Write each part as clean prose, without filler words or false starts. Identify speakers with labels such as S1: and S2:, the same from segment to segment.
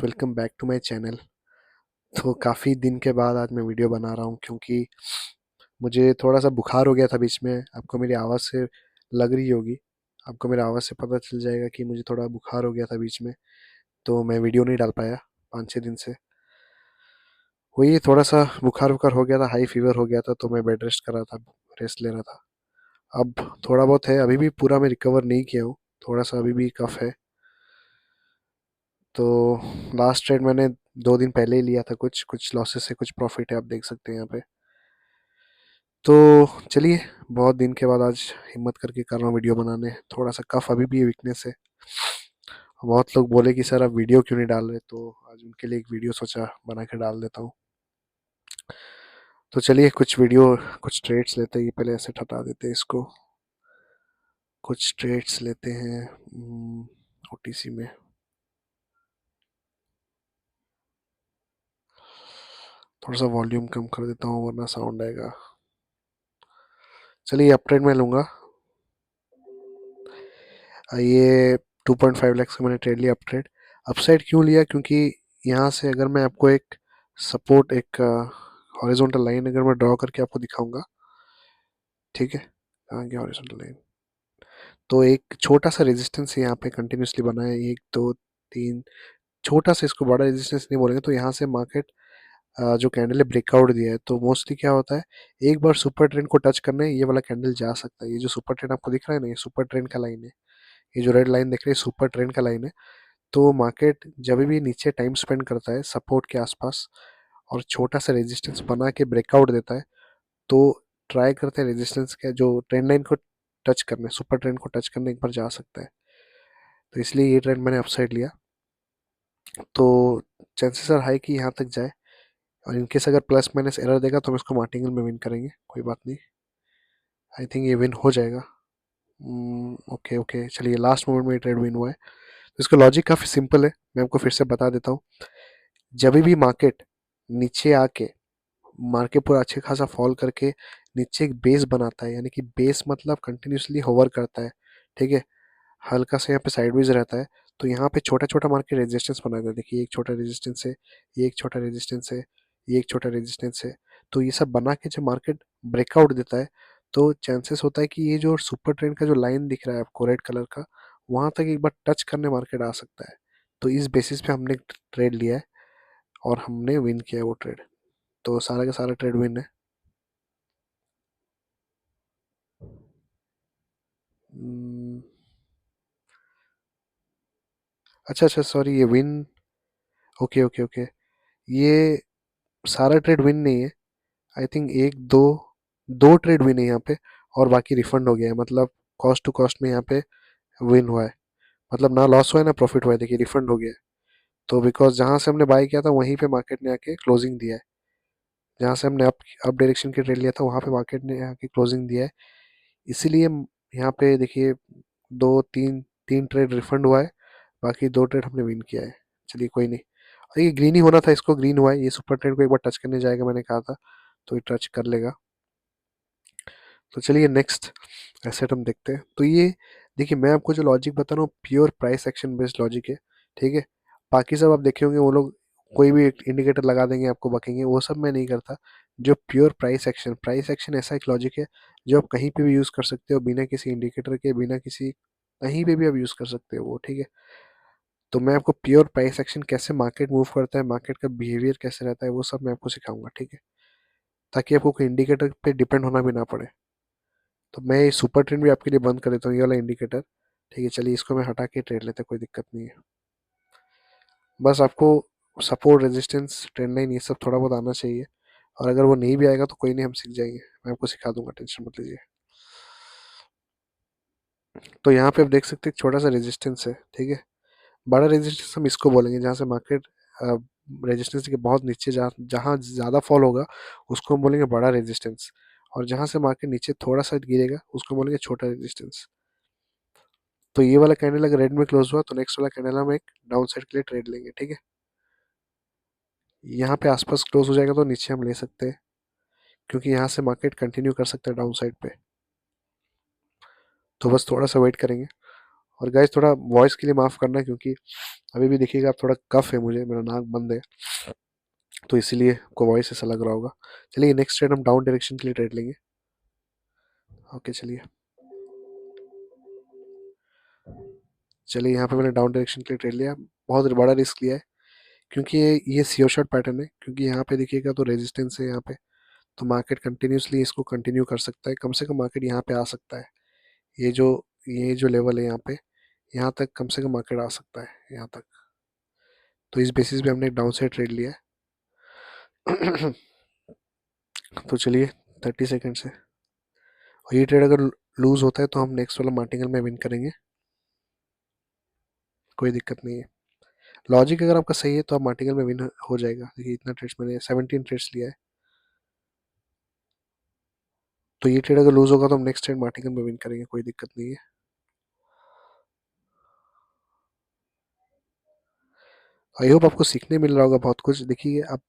S1: Welcome back to my channel. तो काफ़ी दिन के बाद आज मैं वीडियो बना रहा हूँ क्योंकि मुझे थोड़ा सा बुखार हो गया था बीच में। आपको मेरी आवाज़ से लग रही होगी, आपको मेरी आवाज़ से पता चल जाएगा कि मुझे थोड़ा बुखार हो गया था बीच में। तो मैं वीडियो नहीं डाल पाया 5-6 दिन से। वही थोड़ा सा बुखार वुखार हो गया था, हाई फीवर हो गया था, तो मैं बेड रेस्ट कर रहा था, रेस्ट ले रहा था। अब थोड़ा बहुत है, अभी भी पूरा मैं रिकवर नहीं किया हूँ। थोड़ा सा अभी भी कफ है। तो लास्ट ट्रेड मैंने 2 दिन पहले ही लिया था। कुछ कुछ लॉसेस है, कुछ प्रॉफिट है, आप देख सकते हैं यहाँ पे। तो चलिए, बहुत दिन के बाद आज हिम्मत करके कर रहा हूँ वीडियो बनाने। थोड़ा सा कफ अभी भी वीकनेस है। बहुत लोग बोले कि सर आप वीडियो क्यों नहीं डाल रहे, तो आज उनके लिए एक वीडियो सोचा बना के डाल देता हूँ। तो चलिए कुछ ट्रेड्स लेते हैं, पहले ऐसे हटा देते हैं इसको। कुछ ट्रेड्स लेते हैं ओटीसी में। थोड़ा सा वॉल्यूम कम कर देता हूँ वरना साउंड आएगा। चलिए अप ट्रेड में लूँगा। ये 2.5 लाख का मैंने ट्रेड लिया अप ट्रेड। अपसाइड क्यों लिया, क्योंकि यहाँ से अगर मैं आपको एक सपोर्ट, एक हॉरिजॉन्टल लाइन अगर मैं ड्रॉ करके आपको दिखाऊंगा, ठीक है। कहाँ गया हॉरिजॉन्टल लाइन? तो एक छोटा सा रेजिस्टेंस यहाँ पे कंटिन्यूसली बना है, 1 2 3। छोटा सा, इसको बड़ा रेजिस्टेंस नहीं बोलेंगे। तो यहाँ से मार्केट जो कैंडल है ब्रेकआउट दिया है, तो मोस्टली क्या होता है, एक बार सुपर ट्रेंड को टच करने ये वाला कैंडल जा सकता है। ये जो सुपर ट्रेंड आपको दिख रहा है ना, ये सुपर ट्रेंड का लाइन है। ये जो रेड लाइन दिख रही है सुपर ट्रेंड का लाइन है। तो मार्केट जब भी नीचे टाइम स्पेंड करता है सपोर्ट के आसपास और छोटा सा रेजिस्टेंस बना के ब्रेकआउट देता है, तो ट्राई करते हैं रेजिस्टेंस के जो ट्रेंड लाइन को टच करने, सुपर ट्रेंड को टच करने एक बार जा सकता है। तो इसलिए ये ट्रेंड मैंने अपसाइड लिया। तो चांसेस आर हाई कि यहाँ तक जाए, और इनकेस अगर प्लस माइनस एरर देगा तो हम इसको मार्टिंगल में विन करेंगे, कोई बात नहीं। आई थिंक ये विन हो जाएगा। ओके ओके, चलिए लास्ट मोमेंट में ये ट्रेड विन हुआ है। तो इसका लॉजिक काफ़ी सिंपल है, मैं आपको फिर से बता देता हूँ। जब भी मार्केट नीचे आके, मार्केट पूरा अच्छे खासा फॉल करके नीचे एक बेस बनाता है, यानी कि बेस मतलब कंटिन्यूसली होवर करता है, ठीक है, हल्का सा यहाँ पे साइडवेज रहता है। तो यहाँ पे छोटा छोटा मार्केट रेजिस्टेंस बनाता है। देखिए एक छोटा रेजिस्टेंस है, ये एक छोटा रेजिस्टेंस है, ये एक छोटा रेजिस्टेंस है। तो ये सब बना के जब मार्केट ब्रेकआउट देता है, तो चांसेस होता है कि ये जो सुपर ट्रेंड का जो लाइन दिख रहा है आपको रेड कलर का, वहां तक एक बार टच करने मार्केट आ सकता है। तो इस बेसिस पे हमने ट्रेड लिया है और हमने विन किया है वो ट्रेड। तो सारा का सारा ट्रेड विन है। हम्म, अच्छा अच्छा, सॉरी, ये विन। ओके ओके ओके, ये सारा ट्रेड विन नहीं है। आई थिंक एक दो, दो ट्रेड विन है यहाँ पे, और बाकी रिफंड हो गया है। मतलब कॉस्ट टू कॉस्ट में यहाँ पे विन हुआ है। मतलब ना लॉस हुआ है ना प्रॉफिट हुआ है, देखिए रिफंड हो गया है। तो बिकॉज जहाँ से हमने बाय किया था वहीं पे मार्केट ने आके क्लोजिंग दिया है। जहाँ से हमने अप डायरेक्शन के ट्रेड लिया था वहाँ पे मार्केट ने आके क्लोजिंग दिया है। इसीलिए यहाँ पे देखिए, दो तीन तीन ट्रेड रिफंड हुआ है, बाकी दो ट्रेड हमने विन किया है। चलिए कोई नहीं। और ये ग्रीन ही होना था, इसको ग्रीन हुआ है। ये सुपर ट्रेड को एक बार टच करने जाएगा मैंने कहा था, तो ये टच कर लेगा। तो चलिए नेक्स्ट एसेट हम देखते हैं। तो ये देखिए, मैं आपको जो लॉजिक बता रहा हूँ pure price action based logic है, ठीक है। बाकी सब आप देखे होंगे वो लोग कोई भी इंडिकेटर लगा देंगे आपको बकेंगे, वो सब मैं नहीं करता। जो प्योर प्राइस एक्शन ऐसा एक लॉजिक है जो आप कहीं पे भी यूज़ कर सकते हो, बिना किसी इंडिकेटर के, बिना किसी, कहीं पे भी आप यूज़ कर सकते हो वो, ठीक है। तो मैं आपको प्योर प्राइस एक्शन कैसे मार्केट मूव करता है, मार्केट का बिहेवियर कैसे रहता है, वो सब मैं आपको सिखाऊंगा, ठीक है। ताकि आपको कोई इंडिकेटर पे डिपेंड होना भी ना पड़े। तो मैं ये सुपर ट्रेंड भी आपके लिए बंद कर देता हूँ, ये वाला इंडिकेटर, ठीक है। चलिए इसको मैं हटा के ट्रेड लेते हैं, कोई दिक्कत नहीं है। बस आपको सपोर्ट, रेजिस्टेंस, ट्रेंड लाइन ये सब थोड़ा बहुत आना चाहिए। और अगर वो नहीं भी आएगा तो कोई नहीं, हम सीख जाएंगे, मैं आपको सिखा दूंगा, टेंशन मत लीजिए। तो यहाँ पे आप देख सकते हैं छोटा सा रेजिस्टेंस है, ठीक है। बड़ा रेजिस्टेंस हम इसको बोलेंगे जहाँ से मार्केट रेजिस्टेंस के बहुत नीचे जहाँ ज़्यादा फॉल होगा उसको हम बोलेंगे बड़ा रेजिस्टेंस। और जहाँ से मार्केट नीचे थोड़ा सा गिरेगा उसको बोलेंगे छोटा रेजिस्टेंस। तो ये वाला कैंडल अगर रेड में क्लोज हुआ तो नेक्स्ट वाला कैंडल हम एक डाउन साइड के लिए ट्रेड लेंगे, ठीक है। यहाँ पे आसपास क्लोज हो जाएगा तो नीचे हम ले सकते हैं, क्योंकि यहाँ से मार्केट कंटिन्यू कर सकता है डाउन साइड पे। तो बस थोड़ा सा वेट करेंगे और गाइस थोड़ा वॉइस के लिए माफ़ करना, क्योंकि अभी भी देखिएगा आप, थोड़ा कफ है मुझे, मेरा नाक बंद है, तो इसीलिए आपको वॉइस ऐसा लग रहा होगा। चलिए नेक्स्ट ट्रेड हम डाउन डायरेक्शन के लिए ट्रेड लेंगे। ओके चलिए, चलिए यहाँ पे मैंने डाउन डायरेक्शन के लिए ट्रेड लिया, बहुत बड़ा रिस्क लिया है, क्योंकि ये सीओ शॉट पैटर्न है, क्योंकि यहाँ पे देखिएगा तो रेजिस्टेंस है यहाँ पे, तो मार्केट कंटिन्यूसली इसको कंटिन्यू कर सकता है, कम से कम मार्केट यहाँ पे आ सकता है। ये जो ये जो लेवल है यहाँ पे, यहाँ तक कम से कम मार्केट आ सकता है यहाँ तक, तो इस बेसिस पे हमने एक डाउन साइड ट्रेड लिया है। तो चलिए 30 सेकेंड से, और ये ट्रेड अगर लूज होता है तो हम नेक्स्ट वाला मार्टिंगल में विन करेंगे, कोई दिक्कत नहीं है। लॉजिक अगर आपका सही है तो आप मार्टिंगल में विन हो जाएगा। देखिए इतना ट्रेड्स मैंने 17 ट्रेड्स लिया है, तो ये ट्रेड अगर लूज होगा तो हम नेक्स्ट ट्रेड मार्टिंगल में विन करेंगे, कोई दिक्कत नहीं है। आई होप आपको सीखने मिल रहा होगा बहुत कुछ। देखिए आप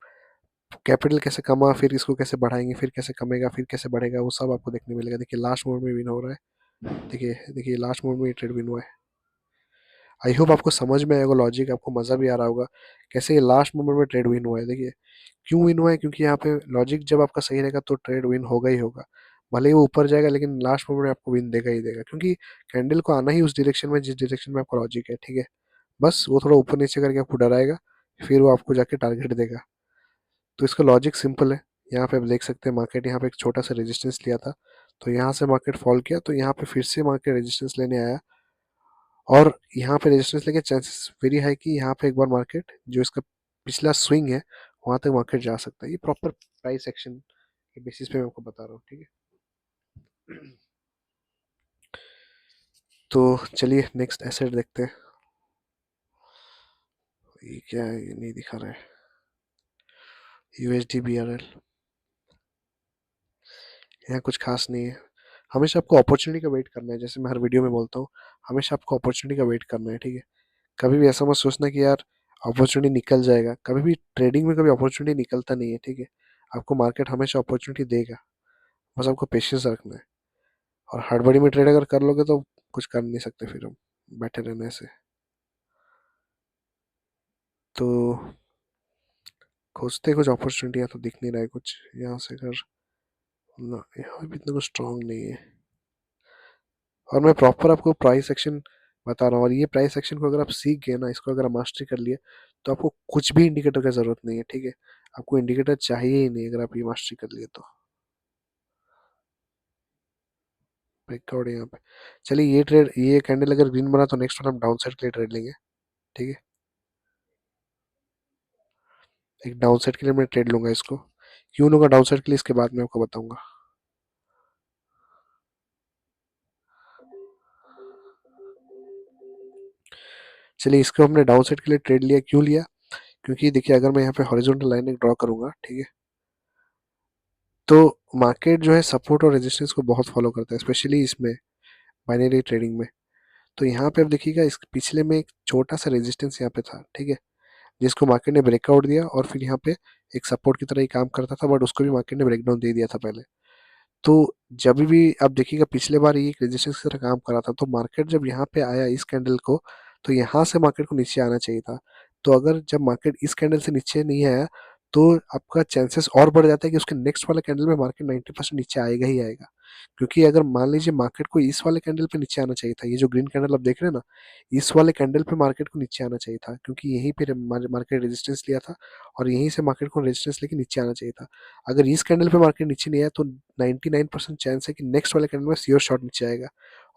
S1: कैपिटल कैसे कमा, फिर इसको कैसे बढ़ाएंगे, फिर कैसे कमेगा, फिर कैसे बढ़ेगा, वो सब आपको देखने मिलेगा। देखिए लास्ट मोड में विन हो रहा है, देखिए देखिए लास्ट मोड में ये ट्रेड विन हुआ है। आई होप आपको समझ में आएगा लॉजिक, आपको मज़ा भी आ रहा होगा कैसे ये लास्ट मोमेंट में ट्रेड विन हुआ है। देखिए क्यों विन हुआ है, क्योंकि यहाँ पे लॉजिक जब आपका सही रहेगा तो ट्रेड विन होगा ही होगा, भले ही वो ऊपर जाएगा लेकिन लास्ट मोमेंट में आपको विन देगा ही देगा, क्योंकि कैंडल को आना ही उस डायरेक्शन में जिस डायरेक्शन में आपका लॉजिक है, ठीक है। बस वो थोड़ा ऊपर नीचे करके आपको डराएगा, फिर वो आपको जाके टारगेट देगा। तो इसका लॉजिक सिंपल है। यहाँ पे आप देख सकते हैं मार्केट यहाँ पे एक छोटा सा रेजिस्टेंस लिया था, तो यहाँ से मार्केट फॉल किया, तो यहाँ पे फिर से मार्केट रेजिस्टेंस लेने आया, और यहाँ पे रेजिस्टेंस लेके चांसेस वेरी हाई कि यहाँ पे एक बार मार्केट जो इसका पिछला स्विंग है वहां तक मार्केट जा सकता है। ये प्रॉपर प्राइस एक्शन के बेसिस पे मैं आपको बता रहा हूँ, ठीक है। तो चलिए नेक्स्ट एसेट देखते हैं। ये क्या है, ये नहीं दिखा रहा है। यूएसडी बीआरएल, यहाँ कुछ खास नहीं है। हमेशा आपको अपॉर्चुनिटी का वेट करना है, जैसे मैं हर वीडियो में बोलता हूँ, हमेशा आपको अपॉर्चुनिटी का वेट करना है, ठीक है। कभी भी ऐसा मत सोचना कि यार अपॉर्चुनिटी निकल जाएगा, कभी भी ट्रेडिंग में कभी अपॉर्चुनिटी निकलता नहीं है, ठीक है। आपको मार्केट हमेशा अपॉर्चुनिटी देगा, बस आपको पेशेंस रखना है। और हड़बड़ी में ट्रेड अगर कर लोगे तो कुछ कर नहीं सकते फिर हम, बैठे रहने से। तो खोजते कुछ अपॉर्चुनिटी, तो दिख नहीं रहा है कुछ यहाँ से, अगर ना यहाँ भी इतना कुछ स्ट्रांग नहीं है। और मैं प्रॉपर आपको प्राइस एक्शन बता रहा हूँ, और ये प्राइस एक्शन को अगर आप सीख गए ना, इसको अगर आप मास्टरी कर लिए, तो आपको कुछ भी इंडिकेटर की जरूरत नहीं है, ठीक है। आपको इंडिकेटर चाहिए ही नहीं अगर आप ये मास्टरी कर लिए तो। ब्रेकआउट यहाँ पे, चलिए ये ट्रेड, ये कैंडल अगर ग्रीन बना तो नेक्स्ट वन हम डाउन साइड के लिए ट्रेड लेंगे, ठीक है। एक डाउन साइड के लिए मैं ट्रेड लूंगा इसको, क्यों लूंगा डाउन साइड के लिए इसके बाद मैं आपको बताऊंगा। चलिए इसको हमने डाउन साइड के लिए ट्रेड लिया, क्यों लिया, क्योंकि देखिए अगर मैं यहाँ पे हॉरिजॉन्टल लाइन एक ड्रॉ करूंगा, ठीक है, तो मार्केट जो है सपोर्ट और रेजिस्टेंस को बहुत फॉलो करता है, स्पेशली इसमें बाइनरी ट्रेडिंग में। तो यहाँ पे आप देखिएगा इस पिछले में एक छोटा सा रेजिस्टेंस यहाँ पे था, ठीक है, जिसको मार्केट ने ब्रेकआउट दिया, और फिर यहाँ पे एक सपोर्ट की तरह ही काम करता था, बट उसको भी मार्केट ने ब्रेकडाउन दे दिया था पहले। तो जब भी आप देखिएगा पिछले बार ये एक रेजिस्टेंस की तरह काम कर रहा था, तो मार्केट जब यहाँ पे आया इस कैंडल को, तो यहाँ से मार्केट को नीचे आना चाहिए था। तो अगर जब मार्केट इस कैंडल से नीचे नहीं आया, तो आपका चांसेस और बढ़ जाता है कि उसके नेक्स्ट वाले कैंडल में मार्केट 90% नीचे आएगा ही आएगा। क्योंकि अगर मान लीजिए मार्केट को इस वाले कैंडल पे नीचे आना चाहिए था, ये जो ग्रीन कैंडल आप देख रहे हैं ना, इस वाले कैंडल पे मार्केट को नीचे आना चाहिए था, क्योंकि यहीं पे मार्केट रेजिस्टेंस लिया था, और यहीं से मार्केट को रेजिस्टेंस लेके नीचे आना चाहिए था। अगर इस कैंडल पे मार्केट नीचे नहीं आया तो 99% चांस है कि नेक्स्ट वाले कैंडल में श्योर शॉट नीचे आएगा।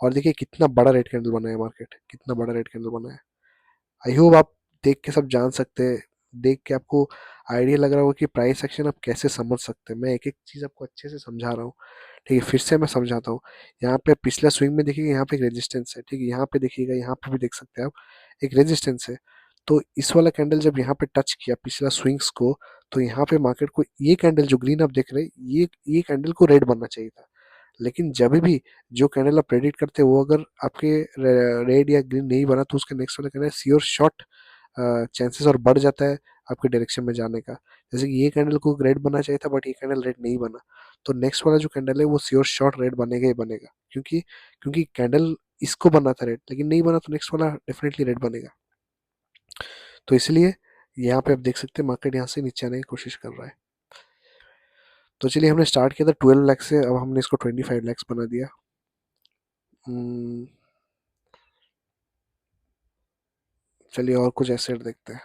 S1: और देखिए कितना बड़ा रेड कैंडल बना है मार्केट, कितना बड़ा रेड कैंडल बना है। आई होप आप देख के सब जान सकते हैं, देख के आपको आइडिया लग रहा होगा कि प्राइस एक्शन आप कैसे समझ सकते हैं। मैं एक एक चीज़ आपको अच्छे से समझा रहा हूँ, ठीक है। फिर से मैं समझाता हूँ। यहाँ पे पिछला स्विंग में देखिएगा, यहाँ पे एक रेजिस्टेंस है, ठीक है। यहाँ पे देखिएगा, यहाँ पे भी देख सकते हैं आप, एक रेजिस्टेंस है। तो इस वाला कैंडल जब यहाँ पे टच किया पिछला स्विंग्स को, तो यहाँ पे मार्केट को ये कैंडल जो ग्रीन आप देख रहे हैं, ये कैंडल को रेड बनना चाहिए था। लेकिन जब भी जो कैंडल आप प्रेडिक्ट करते हैं वो अगर आपके रेड या ग्रीन नहीं बना, तो उसके नेक्स्ट वाला कैंडल श्योर शॉट चांसेस और बढ़ जाता है आपके डायरेक्शन में जाने का। जैसे कि ये कैंडल को रेड बनना चाहिए था, बट ये कैंडल रेड नहीं बना, तो नेक्स्ट वाला जो कैंडल है वो श्योर शॉट रेड बनेगा ही बनेगा, क्योंकि क्योंकि कैंडल इसको बनना था रेड, लेकिन नहीं बना तो नेक्स्ट वाला डेफिनेटली रेड बनेगा। तो इसलिए यहाँ पे आप देख सकते हैं मार्केट यहाँ से नीचे आने की कोशिश कर रहा है। तो चलिए हमने स्टार्ट किया था 12 लाख से, अब हमने इसको 25 लाख बना दिया। हम्म, चलिए और कुछ एसेट देखते हैं।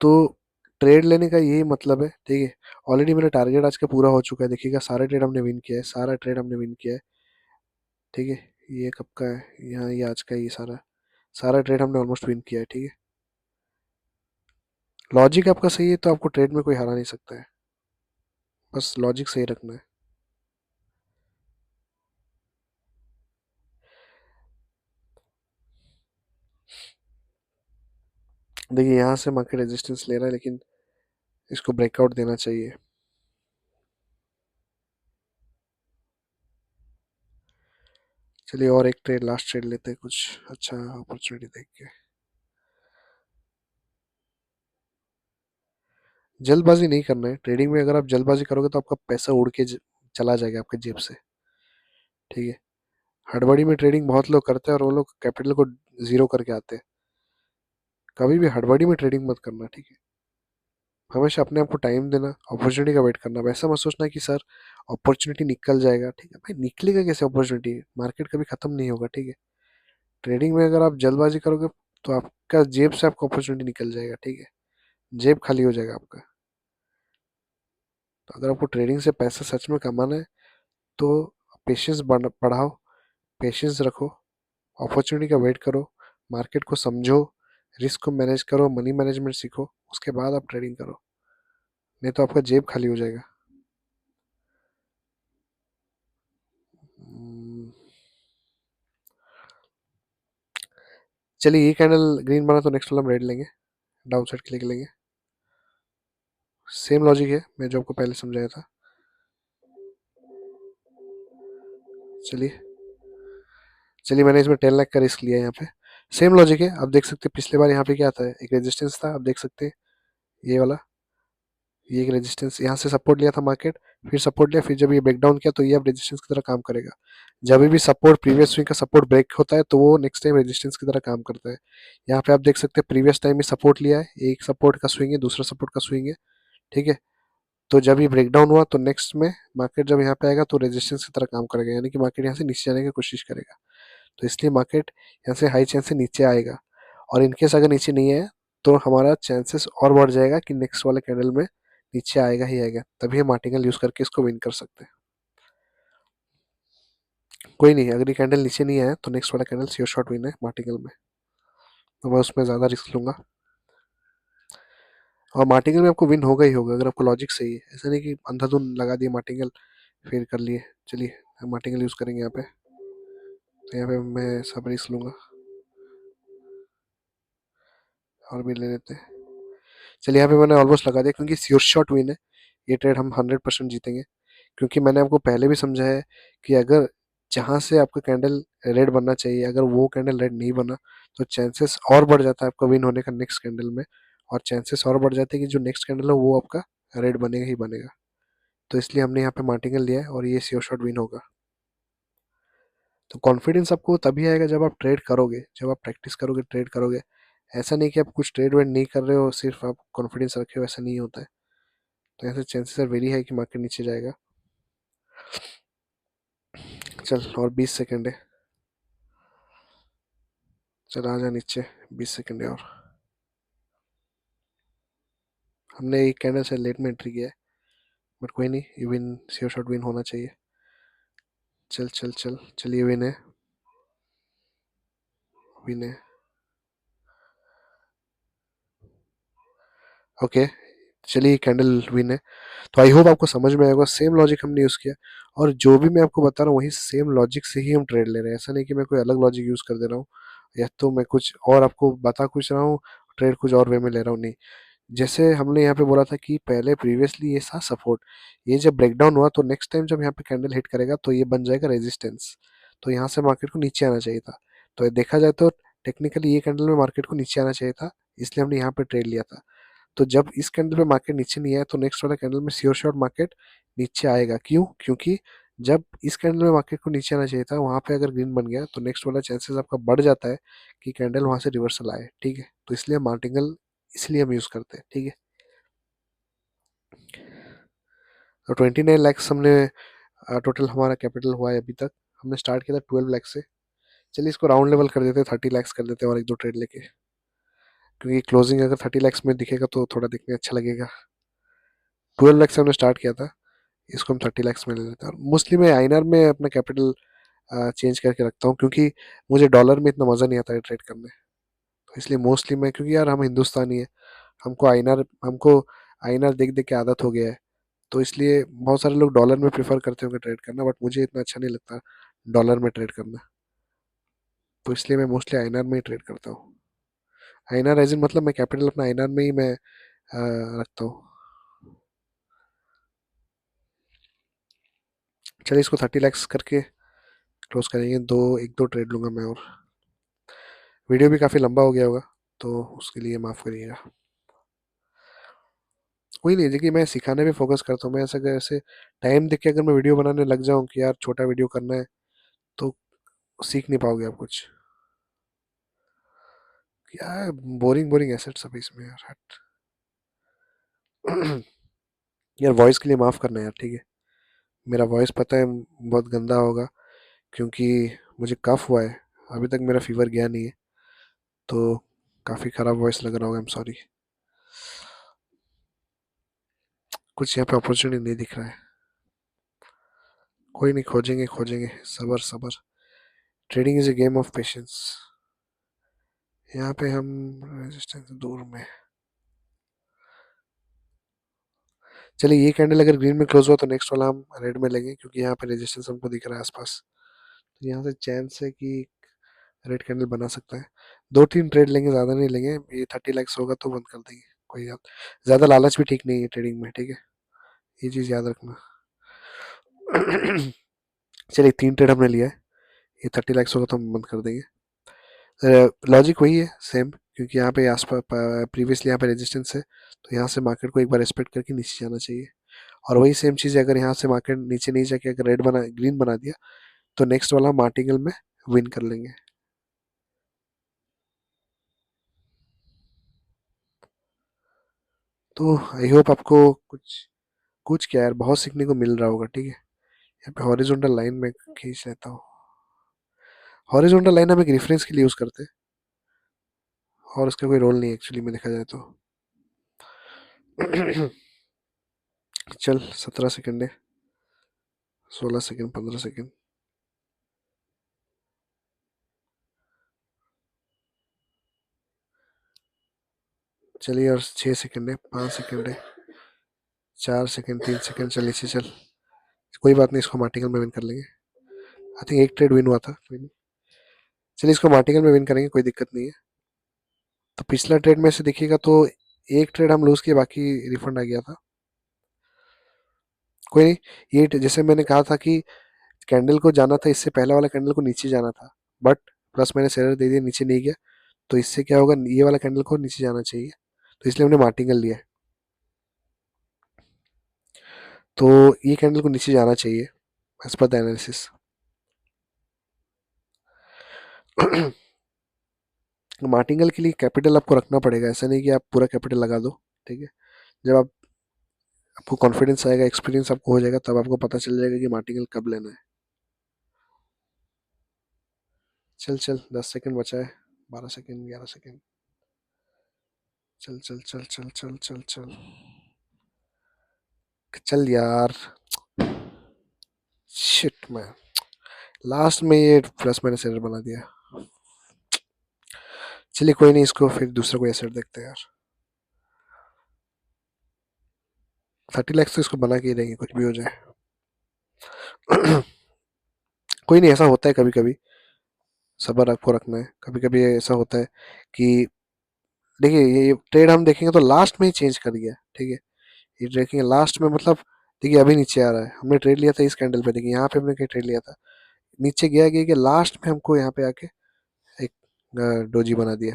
S1: तो ट्रेड लेने का यही मतलब है, ठीक है। ऑलरेडी मेरा टारगेट आज का पूरा हो चुका है, देखिएगा सारा ट्रेड हमने विन किया है, सारा ट्रेड हमने विन किया है, ठीक है। ये कब का है, यहाँ ये आज का है, ये सारा सारा ट्रेड हमने ऑलमोस्ट विन किया है, ठीक है। लॉजिक आपका सही है तो आपको ट्रेड में कोई हरा नहीं सकता है, बस लॉजिक सही रखना है। देखिए यहाँ से मार्केट रेजिस्टेंस ले रहा है, लेकिन इसको ब्रेकआउट देना चाहिए। चलिए और एक ट्रेड, लास्ट ट्रेड लेते हैं, कुछ अच्छा अपॉर्चुनिटी देख के। जल्दबाजी नहीं करना है ट्रेडिंग में, अगर आप जल्दबाजी करोगे तो आपका पैसा उड़ के चला जाएगा आपके जेब से, ठीक है। हड़बड़ी में ट्रेडिंग बहुत लोग करते हैं और वो लोग कैपिटल को जीरो करके आते हैं। कभी भी हड़बड़ी में ट्रेडिंग मत करना, ठीक है। हमेशा अपने आप को टाइम देना, अपॉर्चुनिटी का वेट करना। वैसा मत सोचना कि सर अपॉर्चुनिटी निकल जाएगा, ठीक है भाई, निकलेगा कैसे अपॉर्चुनिटी, मार्केट कभी खत्म नहीं होगा, ठीक है। ट्रेडिंग में अगर आप जल्दबाजी करोगे तो आपका जेब से आपको अपॉर्चुनिटी निकल जाएगा, ठीक है, जेब खाली हो जाएगा आपका। तो अगर आपको ट्रेडिंग से पैसा सच में कमाना है तो पेशेंस बढ़ाओ, पेशेंस रखो, अपॉर्चुनिटी का वेट करो, मार्केट को समझो, रिस्क को मैनेज करो, मनी मैनेजमेंट सीखो, उसके बाद आप ट्रेडिंग करो, नहीं तो आपका जेब खाली हो जाएगा। हम्म, चलिए ये कैंडल ग्रीन बना तो नेक्स्ट वाला हम रेड लेंगे, डाउन साइड क्लिक लेंगे। सेम लॉजिक है मैं जो आपको पहले समझाया था। चलिए, चलिए मैंने इसमें 10 लाख का रिस्क लिया है यहाँ पे। सेम लॉजिक है, आप देख सकते हैं पिछले बार यहाँ पे क्या आता है, एक रेजिस्टेंस था, आप देख सकते हैं ये वाला, ये एक रेजिस्टेंस, यहाँ से सपोर्ट लिया था मार्केट, फिर सपोर्ट लिया, फिर जब ये ब्रेक डाउन किया तो ये अब रेजिस्टेंस की तरह काम करेगा। जब भी सपोर्ट, प्रीवियस स्विंग का सपोर्ट ब्रेक होता है तो वो नेक्स्ट टाइम रेजिस्टेंस की तरह काम करता है। यहाँ पे आप देख सकते हैं प्रीवियस टाइम में सपोर्ट लिया है, एक सपोर्ट का स्विंग है, दूसरा सपोर्ट का स्विंग है, ठीक है। तो जब ये ब्रेक डाउन हुआ तो नेक्स्ट में मार्केट जब यहाँ पे आएगा तो रेजिस्टेंस की तरह काम करेगा, यानी कि मार्केट यहाँ से नीचे आने की कोशिश करेगा। तो इसलिए मार्केट यहाँ से हाई चांस से नीचे आएगा, और इनकेस अगर नीचे नहीं आया तो हमारा चांसेस और बढ़ जाएगा कि नेक्स्ट वाले कैंडल में नीचे आएगा ही आएगा, तभी हम मार्टिंगल यूज करके इसको विन कर सकते हैं। कोई नहीं, अगर ये कैंडल नीचे नहीं आया तो नेक्स्ट वाला कैंडल श्योर शॉट विन है मार्टिंगल में, तो मैं उसमें ज़्यादा रिस्क लूंगा। और मार्टिंगल में आपको विन होगा ही होगा अगर आपको लॉजिक सही है, ऐसा नहीं कि अंधाधुन लगा दिए मार्टिंगल फिर कर लिए। चलिए हम मार्टिंगल यूज़ करेंगे यहाँ पे, तो यहाँ पे मैं सब रिस्क लूंगा, और भी ले लेते हैं। चलिए यहाँ पे मैंने ऑलमोस्ट लगा दिया क्योंकि श्योर शॉट विन है, ये ट्रेड हम 100% जीतेंगे। क्योंकि मैंने आपको पहले भी समझा है कि अगर जहाँ से आपका कैंडल रेड बनना चाहिए अगर वो कैंडल रेड नहीं बना तो चांसेस और बढ़ जाता है आपका विन होने का नेक्स्ट कैंडल में, और चांसेस और बढ़ जाते हैं कि जो नेक्स्ट कैंडल है वो आपका रेड बनेगा ही बनेगा। तो इसलिए हमने यहाँ पे मार्टिंगल लिया है और ये श्योर शॉट विन होगा। तो कॉन्फिडेंस आपको तभी आएगा जब आप ट्रेड करोगे, जब आप प्रैक्टिस करोगे, ट्रेड करोगे। ऐसा नहीं कि आप कुछ ट्रेड वेड नहीं कर रहे हो सिर्फ आप कॉन्फिडेंस रखे हो, ऐसा नहीं होता है। तो ऐसे चांसेस आर वेरी हाई कि मार्केट नीचे जाएगा। चल और 20 सेकंड है, चल आ जा नीचे, 20 सेकंड है और। हमने एक कैंडल से लेट में एंट्री किया है, बट कोई नहीं, ये विन श्योर शॉट विन होना चाहिए। चल चल चल, चलिए विन है, विन है। ओके, चलिए कैंडल विन है। तो आई होप आपको समझ में आएगा, सेम लॉजिक हमने यूज़ किया, और जो भी मैं आपको बता रहा हूँ वही सेम लॉजिक से ही हम ट्रेड ले रहे हैं। ऐसा नहीं कि मैं कोई अलग लॉजिक यूज़ कर दे रहा हूँ, या तो मैं कुछ और आपको बता कुछ रहा हूँ, ट्रेड कुछ और वे में ले रहा हूँ, नहीं। जैसे हमने यहाँ पे बोला था कि पहले प्रीवियसली ये था सपोर्ट, ये जब ब्रेकडाउन हुआ तो नेक्स्ट टाइम जब यहाँ पे कैंडल हिट करेगा तो ये बन जाएगा रेजिस्टेंस, तो यहाँ से मार्केट को नीचे आना चाहिए था। तो देखा जाए तो टेक्निकली ये कैंडल में मार्केट को नीचे आना चाहिए था, इसलिए हमने यहाँ पे ट्रेड लिया था। तो जब इस कैंडल पे मार्केट नीचे नहीं आया तो नेक्स्ट वाला कैंडल में श्योर शॉट मार्केट नीचे आएगा। क्यों? क्योंकि जब इस कैंडल में मार्केट को नीचे आना चाहिए था, वहां पे अगर ग्रीन बन गया तो नेक्स्ट वाला चांसेस आपका बढ़ जाता है कि कैंडल वहां से रिवर्सल आए। ठीक है, तो इसलिए मार्टिंगल इसलिए हम यूज करते हैं। ठीक है, तो 29 लैक्स हमने टोटल हमारा कैपिटल हुआ है अभी तक। हमने स्टार्ट किया था 12 लैक्स से। चलिए इसको राउंड लेवल कर देते हैं, 30 लैक्स कर देते हैं और एक दो ट्रेड लेके, क्योंकि क्लोजिंग अगर 30 लैक्स में दिखेगा तो थोड़ा दिखने अच्छा लगेगा। 12 लैक्स से हमने स्टार्ट किया था, इसको हम 30 लैक्स में ले लेते हैं। और मोस्टली मैं आईएनआर में अपना कैपिटल चेंज करके रखता हूँ, क्योंकि मुझे डॉलर में इतना मज़ा नहीं आता है ट्रेड करने। तो इसलिए मोस्टली मैं, क्योंकि यार हम हिंदुस्तानी है, हमको आईएनआर देख देख के आदत हो गया है। तो इसलिए बहुत सारे लोग डॉलर में प्रेफर करते होंगे ट्रेड करना, बट मुझे इतना अच्छा नहीं लगता डॉलर में ट्रेड करना। तो इसलिए मैं मोस्टली आईएनआर में ही ट्रेड करता हूँ। आईएनआर एज इन मतलब मैं कैपिटल अपना आईएनआर में ही मैं रखता हूँ। चलिए इसको 30 लैक्स करके क्लोज करेंगे। एक दो ट्रेड लूंगा मैं और। वीडियो भी काफ़ी लंबा हो गया होगा, तो उसके लिए माफ़ करिएगा। कोई नहीं, देखिए मैं सिखाने पे फोकस करता हूँ। मैं ऐसा अगर ऐसे टाइम देख के अगर मैं वीडियो बनाने लग जाऊँ कि यार छोटा वीडियो करना है, तो सीख नहीं पाओगे आप कुछ। यार बोरिंग बोरिंग एसेट सब इसमें यार, हट। यार वॉइस के लिए माफ़ करना यार, ठीक है। मेरा वॉइस पता है बहुत गंदा होगा, क्योंकि मुझे कफ हुआ है। अभी तक मेरा फीवर गया नहीं है, तो काफ़ी ख़राब वॉइस लग रहा होगा। I am sorry. कुछ यहाँ पे अपॉर्चुनिटी नहीं दिख रहा है। कोई नहीं, खोजेंगे खोजेंगे, सबर सबर। Trading is a game of patience. यहाँ पे हम रेजिस्टेंस दूर में। चलिए ये कैंडल अगर ग्रीन में क्लोज हुआ तो नेक्स्ट वाला हम रेड में लेंगे, क्योंकि यहाँ पे रेजिस्टेंस हमको दिख रहा है आसपास। तो यहाँ से चांस है कि रेड कैंडल बना सकता है। दो तीन ट्रेड लेंगे, ज़्यादा नहीं लेंगे। ये 30 लैक्स होगा तो बंद कर देंगे। कोई बात, ज़्यादा लालच भी ठीक नहीं है ट्रेडिंग में, ठीक है। ये चीज़ याद रखना। चलिए 3 ट्रेड हमने लिया है। ये 30 लैक्स होगा तो हम बंद कर देंगे। लॉजिक वही है सेम, क्योंकि यहाँ पे आसपास प्रीवियसली यहाँ पे रेजिस्टेंस है, तो यहाँ से मार्केट को एक बार रिस्पेक्ट करके नीचे जाना चाहिए। और वही सेम चीज़ है, अगर यहाँ से मार्केट नीचे नहीं जाके अगर ग्रीन बना दिया तो नेक्स्ट वाला मार्टिंगल में विन कर लेंगे। तो आई होप आपको कुछ कुछ क्या यार बहुत सीखने को मिल रहा होगा, ठीक है। यहाँ पे हॉरिजॉन्टल लाइन में खींच लेता हूँ। हॉरिजॉन्टल लाइन हम एक रेफरेंस के लिए यूज़ करते हैं, और उसका कोई रोल नहीं है एक्चुअली में देखा जाए तो। चल 17 सेकेंड है, 16 सेकेंड, 15 सेकेंड। चलिए और 6 सेकेंड है, 5 सेकेंड है, 4 सेकेंड, 3 सेकेंड। चल नीचे चल, कोई बात नहीं, इसको मार्टिकल में विन कर लेंगे। आई थिंक एक ट्रेड विन हुआ था, कोई नहीं। चलिए इसको मार्टिकल में विन करेंगे, कोई दिक्कत नहीं है। तो पिछला ट्रेड में से देखिएगा तो एक ट्रेड हम लूज किए, बाकी रिफंड आ गया था। कोई नहीं, ये जैसे मैंने कहा था कि कैंडल को जाना था, इससे पहले वाला कैंडल को नीचे जाना था, बट प्लस मैंने सेलर दे दिया, नीचे नहीं गया। तो इससे क्या होगा, ये वाला कैंडल को नीचे जाना चाहिए, तो इसलिए हमने मार्टिंगल लिया है। तो ये कैंडल को नीचे जाना चाहिए as per the analysis. Martingale के लिए कैपिटल आपको रखना पड़ेगा, ऐसा नहीं कि आप पूरा कैपिटल लगा दो, ठीक है। जब आपको कॉन्फिडेंस आएगा, एक्सपीरियंस आपको हो जाएगा, तब आपको पता चल जाएगा कि मार्टिंगल कब लेना है। चल चल 10 सेकंड बचा है, 12 सेकंड, 11 सेकंड। चल चल चल चल चल चल चल चल यार। शिट मैं लास्ट में ये प्लस मैंने सेलर बना दिया। चलिए कोई नहीं, इसको फिर दूसरा कोई एसेट देखते हैं यार। 30 लैक्स तो इसको बना के ही देंगे, कुछ भी हो जाए। कोई नहीं, ऐसा होता है कभी कभी, सबर आपको रखना है। कभी कभी ऐसा होता है कि देखिए ये ट्रेड हम देखेंगे तो लास्ट में ही चेंज कर गया, ठीक है। ये देखेंगे लास्ट में, मतलब देखिए अभी नीचे आ रहा है, हमने ट्रेड लिया था इस कैंडल पे, देखिए यहाँ पे हमने क्या ट्रेड लिया था, नीचे गया गया कि लास्ट में हमको यहाँ पे आके एक डोजी बना दिया।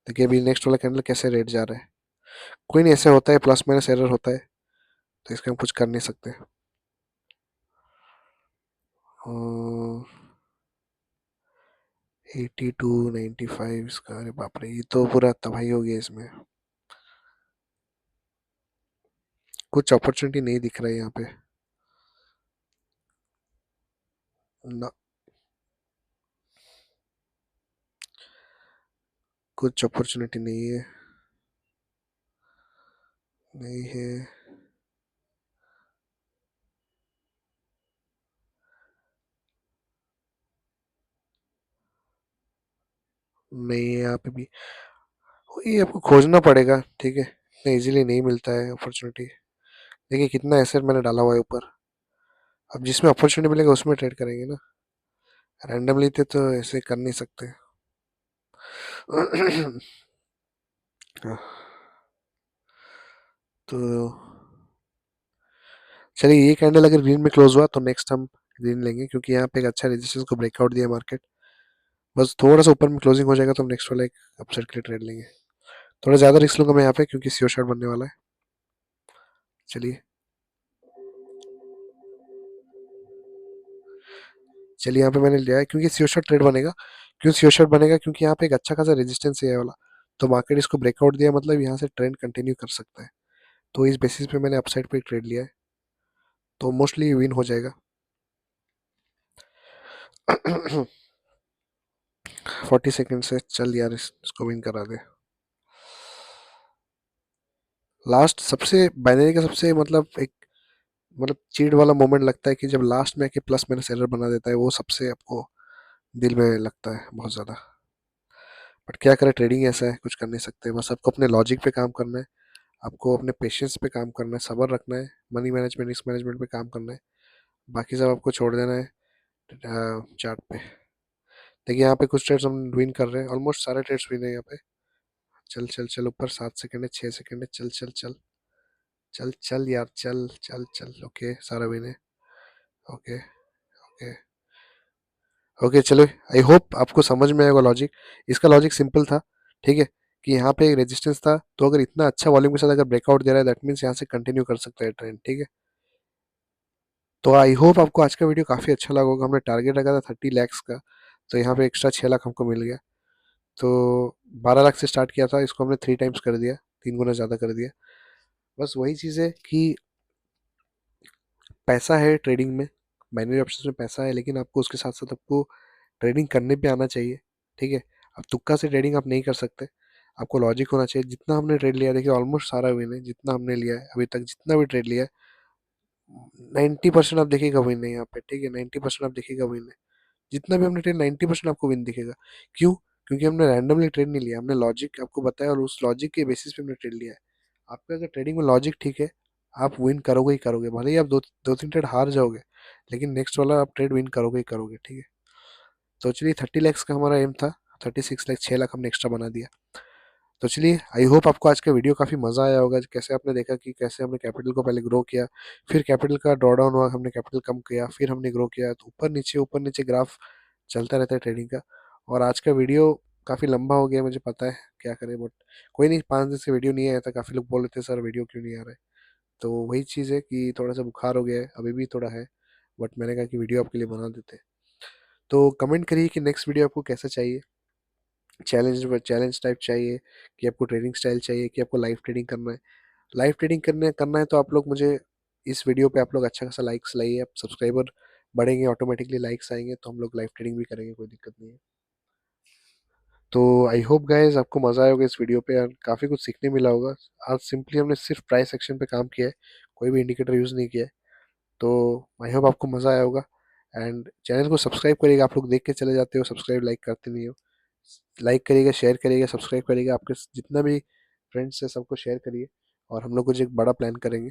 S1: देखिए अभी नेक्स्ट वाला कैंडल कैसे रेट जा रहा है। कोई नहीं, ऐसे होता है, प्लस माइनस एरर होता है, तो इसका हम कुछ कर नहीं सकते। 82 95 इसका, अरे बाप रे, ये तो पूरा तबाही हो गया इसमें। कुछ अपॉर्चुनिटी नहीं दिख रहा है यहाँ पे ना, कुछ अपॉर्चुनिटी नहीं है, नहीं है। नहीं है यहाँ पे भी, ये आपको खोजना पड़ेगा, ठीक है, इतना इजीली नहीं मिलता है अपॉर्चुनिटी। देखिए कितना एसेट मैंने डाला हुआ है ऊपर, अब जिसमें अपॉर्चुनिटी मिलेगा उसमें ट्रेड करेंगे ना, रैंडमली थे तो ऐसे कर नहीं सकते। तो चलिए, ये कैंडल अगर ग्रीन में क्लोज हुआ तो नेक्स्ट हम ग्रीन लेंगे, क्योंकि यहाँ पे एक अच्छा रेजिस्टेंस को ब्रेकआउट दिया मार्केट। बस थोड़ा सा ऊपर में क्लोजिंग हो जाएगा तो हम नेक्स्ट वाला एक अपसाइड के लिए ट्रेड लेंगे। थोड़ा ज़्यादा रिस्क लूंगा मैं यहाँ पे, क्योंकि सीओ शॉट बनने वाला है। चलिए, चलिए यहाँ पे मैंने लिया है, क्योंकि सीओ शॉट ट्रेड बनेगा। क्यों सीओ शॉट बनेगा? क्योंकि यहाँ पे एक अच्छा खासा रेजिस्टेंस है ये वाला, तो मार्केट इसको ब्रेकआउट दिया मतलब यहाँ से ट्रेंड कंटिन्यू कर सकता है। तो इस बेसिस पे मैंने अपसाइड पे ट्रेड लिया है, तो मोस्टली विन हो जाएगा। 40 सेकेंड से चल यार, इसको विन करा दे। लास्ट सबसे बाइनरी का सबसे मतलब एक, मतलब चीट वाला मोमेंट लगता है कि जब लास्ट में आके प्लस माइनस एरर बना देता है, वो सबसे आपको दिल में लगता है बहुत ज़्यादा। बट क्या करें, ट्रेडिंग ऐसा है, कुछ कर नहीं सकते। बस आपको अपने लॉजिक पे काम करना है, आपको अपने पेशेंस पे काम करना है, सब्र रखना है, मनी मैनेजमेंट, रिस्क मैनेजमेंट पे काम करना है। बाकी सब आपको छोड़ देना है चार्ट पे। देखिए यहाँ पे कुछ ट्रेड्स हम विन कर रहे हैं, ऑलमोस्ट सारे ट्रेड्स विन है यहाँ पे। चल चल चल ऊपर, 7 सेकेंड है, 6 सेकेंड है, चल चल चल चल चल यार, चल चल चल, ओके सारा विन है। ओके ओके ओके, चलो, आई होप आपको समझ में आएगा लॉजिक। इसका लॉजिक सिंपल था, ठीक है, कि यहाँ पे एक रेजिस्टेंस था, तो अगर इतना अच्छा वॉल्यूम के साथ अगर ब्रेकआउट दे रहा है, दैट मीन्स यहाँ से कंटिन्यू कर सकता है ट्रेंड, ठीक है। तो आई होप आपको आज का वीडियो काफ़ी अच्छा लगा होगा। हमने टारगेट रखा था 30 lakhs का, तो यहाँ पे एक्स्ट्रा 6 लाख हमको मिल गया। तो 12 लाख से स्टार्ट किया था, इसको हमने 3 टाइम्स कर दिया, 3 गुना ज़्यादा कर दिया। बस वही चीज़ है कि पैसा है ट्रेडिंग में, बाइनरी ऑप्शंस में पैसा है, लेकिन आपको उसके साथ साथ आपको ट्रेडिंग करने पे आना चाहिए, ठीक है। अब तुक्का से ट्रेडिंग आप नहीं कर सकते, आपको लॉजिक होना चाहिए। जितना हमने ट्रेड लिया है, देखिए ऑलमोस्ट सारा विन है, जितना हमने लिया है अभी तक, जितना भी ट्रेड लिया है 90% आप देखिएगा विन है यहाँ पे, ठीक है, 90% आप देखिएगा विन है। जितना भी हमने ट्रेड, 90% आपको विन दिखेगा। क्यों? क्योंकि हमने रैंडमली ट्रेड नहीं लिया, हमने लॉजिक आपको बताया और उस लॉजिक के बेसिस पे हमने ट्रेड लिया है। आपका अगर ट्रेडिंग में लॉजिक ठीक है, आप विन करोगे ही करोगे, भले ही आप दो दो तीन ट्रेड हार जाओगे, लेकिन नेक्स्ट वाला आप ट्रेड विन करोगे ही करोगे, ठीक है। तो चलिए, 30 lakhs का हमारा एम था, 36 लाख, 6 लाख हमने एक्स्ट्रा बना दिया। तो चलिए, आई होप आपको आज का वीडियो काफ़ी मज़ा आया होगा, कैसे आपने देखा कि कैसे हमने कैपिटल को पहले ग्रो किया, फिर कैपिटल का ड्रॉ डाउन हुआ, हमने कैपिटल कम किया, फिर हमने ग्रो किया, तो ऊपर नीचे ग्राफ चलता रहता है ट्रेडिंग का। और आज का वीडियो काफ़ी लंबा हो गया, मुझे पता है, क्या करें, बट कोई नहीं, 5 दिन से वीडियो नहीं आया था, काफ़ी लोग बोल रहे थे सर वीडियो क्यों नहीं आ रहा है। तो वही चीज़ है कि थोड़ा सा बुखार हो गया है, अभी भी थोड़ा है, बट मैंने कहा कि वीडियो आपके लिए बना देते हैं। तो कमेंट करिए कि नेक्स्ट वीडियो आपको कैसा चाहिए, चैलेंज टाइप चाहिए, कि आपको ट्रेडिंग स्टाइल चाहिए, कि आपको लाइव ट्रेडिंग करना है। लाइव ट्रेडिंग करने करना है तो आप लोग मुझे इस वीडियो पे आप लोग अच्छा खासा लाइक्स लाइए, आप सब्सक्राइबर बढ़ेंगे, ऑटोमेटिकली लाइक्स आएंगे, तो हम लोग लाइव ट्रेडिंग भी करेंगे, कोई दिक्कत नहीं है। तो आई होप गाइस आपको मज़ा आया होगा इस वीडियो पे, और काफ़ी कुछ सीखने मिला होगा। आज सिंपली हमने सिर्फ प्राइस एक्शन पे काम किया है, कोई भी इंडिकेटर यूज़ नहीं किया है। तो आई होप आपको मज़ा आया होगा। एंड चैनल को सब्सक्राइब करिएगा, आप लोग देख के चले जाते हो, सब्सक्राइब लाइक करते नहीं हो। लाइक करिएगा, शेयर करिएगा, सब्सक्राइब करिएगा, आपके जितना भी फ्रेंड्स है सबको शेयर करिए। और हम लोग कुछ एक बड़ा प्लान करेंगे,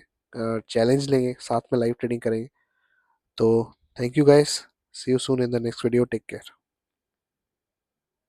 S1: चैलेंज लेंगे, साथ में लाइव ट्रेडिंग करेंगे। तो thank you guys, see you soon in the next video, take care.